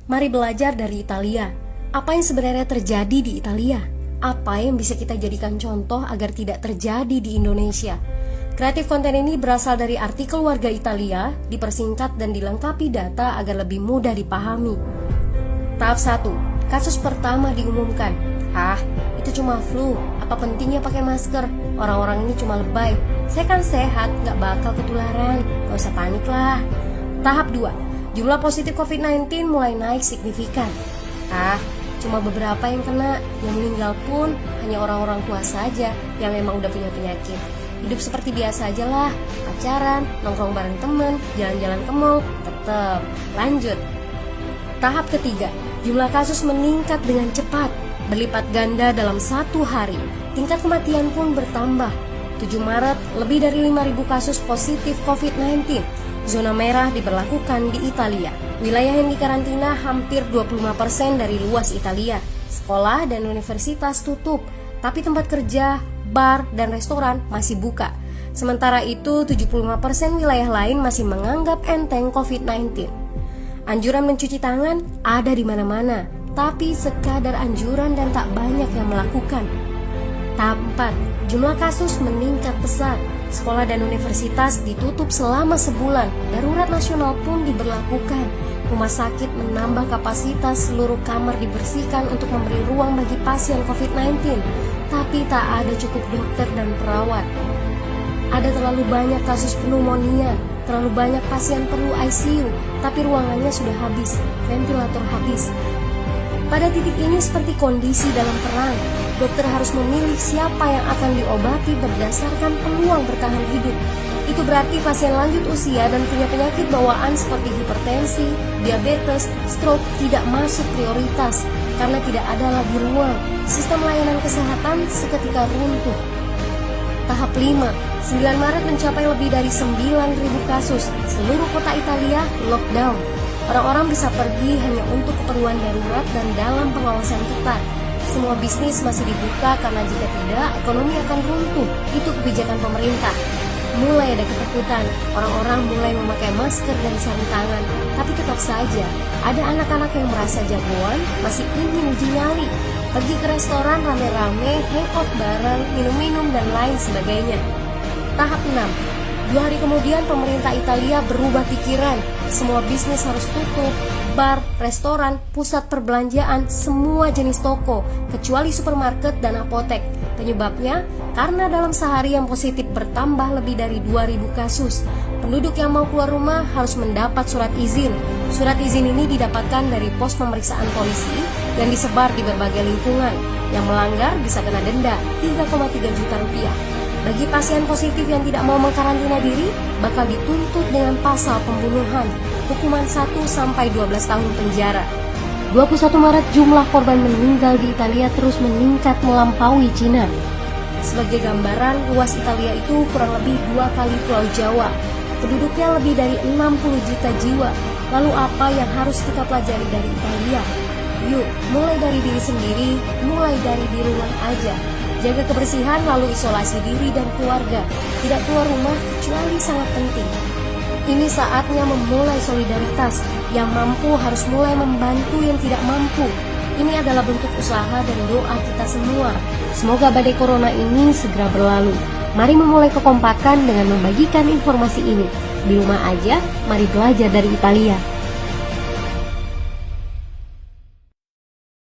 Mari belajar dari Italia. Apa yang sebenarnya terjadi di Italia? Apa yang bisa kita jadikan contoh agar tidak terjadi di Indonesia? Kreatif konten ini berasal dari artikel warga Italia, dipersingkat dan dilengkapi data agar lebih mudah dipahami. Tahap 1. Kasus pertama diumumkan. Itu cuma flu. Apa pentingnya pakai masker? Orang-orang ini cuma lebay. Saya kan sehat, gak bakal ketularan. Gak usah panik lah. Tahap 2. Jumlah positif COVID-19 mulai naik signifikan. Cuma beberapa yang kena. Yang meninggal pun hanya orang-orang tua saja yang memang udah punya penyakit. Hidup seperti biasa aja lah. Pacaran, nongkrong bareng temen, jalan-jalan ke mall, tetep lanjut. Tahap ketiga. Jumlah kasus meningkat dengan cepat, berlipat ganda dalam 1 hari. Tingkat kematian pun bertambah. 7 Maret, lebih dari 5.000 kasus positif COVID-19. Zona merah diberlakukan di Italia. Wilayah yang dikarantina hampir 25% dari luas Italia. Sekolah dan universitas tutup, tapi tempat kerja, bar, dan restoran masih buka. Sementara itu, 75% wilayah lain masih menganggap enteng COVID-19. Anjuran mencuci tangan ada di mana-mana, tapi sekadar anjuran dan tak banyak yang melakukan. Tahap 4. Jumlah kasus meningkat pesat. Sekolah dan universitas ditutup selama sebulan. Darurat nasional pun diberlakukan. Rumah sakit menambah kapasitas, seluruh kamar dibersihkan untuk memberi ruang bagi pasien COVID-19. Tapi tak ada cukup dokter dan perawat. Ada terlalu banyak kasus pneumonia, terlalu banyak pasien perlu ICU, tapi ruangannya sudah habis, ventilator habis. Pada titik ini seperti kondisi dalam perang. Dokter harus memilih siapa yang akan diobati berdasarkan peluang bertahan hidup. Itu berarti pasien lanjut usia dan punya penyakit bawaan seperti hipertensi, diabetes, stroke tidak masuk prioritas karena tidak ada lagi ruang. Sistem layanan kesehatan seketika runtuh. Tahap 5. 9 Maret mencapai lebih dari 9.000 kasus. Seluruh kota Italia lockdown. Orang-orang bisa pergi hanya untuk keperluan darurat dan dalam pengawasan ketat. Semua bisnis masih dibuka karena jika tidak, ekonomi akan runtuh. Itu kebijakan pemerintah. Mulai ada ketakutan, orang-orang mulai memakai masker dan sarung tangan. Tapi tetap saja, ada anak-anak yang merasa jagoan, masih ingin uji nyali. Pergi ke restoran rame-rame, hangout bareng, minum-minum dan lain sebagainya. Tahap 6. 2 hari kemudian pemerintah Italia berubah pikiran. Semua bisnis harus tutup. Bar, restoran, pusat perbelanjaan, semua jenis toko, kecuali supermarket dan apotek. Penyebabnya, karena dalam sehari yang positif bertambah lebih dari 2.000 kasus. Penduduk yang mau keluar rumah harus mendapat surat izin. Surat izin ini didapatkan dari pos pemeriksaan polisi yang disebar di berbagai lingkungan. Yang melanggar bisa kena denda 3,3 juta rupiah. Bagi pasien positif yang tidak mau mengkarantina diri, bakal dituntut dengan pasal pembunuhan, hukuman 1-12 tahun penjara. 21 Maret jumlah korban meninggal di Italia terus meningkat melampaui Cina. Sebagai gambaran, luas Italia itu kurang lebih 2 kali Pulau Jawa. Penduduknya lebih dari 60 juta jiwa. Lalu apa yang harus kita pelajari dari Italia? Yuk, mulai dari diri sendiri, mulai dari di rumah aja. Jaga kebersihan lalu isolasi diri dan keluarga. Tidak keluar rumah kecuali sangat penting. Ini saatnya memulai solidaritas. Yang mampu harus mulai membantu yang tidak mampu. Ini adalah bentuk usaha dan doa kita semua. Semoga badai corona ini segera berlalu. Mari memulai kekompakan dengan membagikan informasi ini. Di rumah aja, mari belajar dari Italia.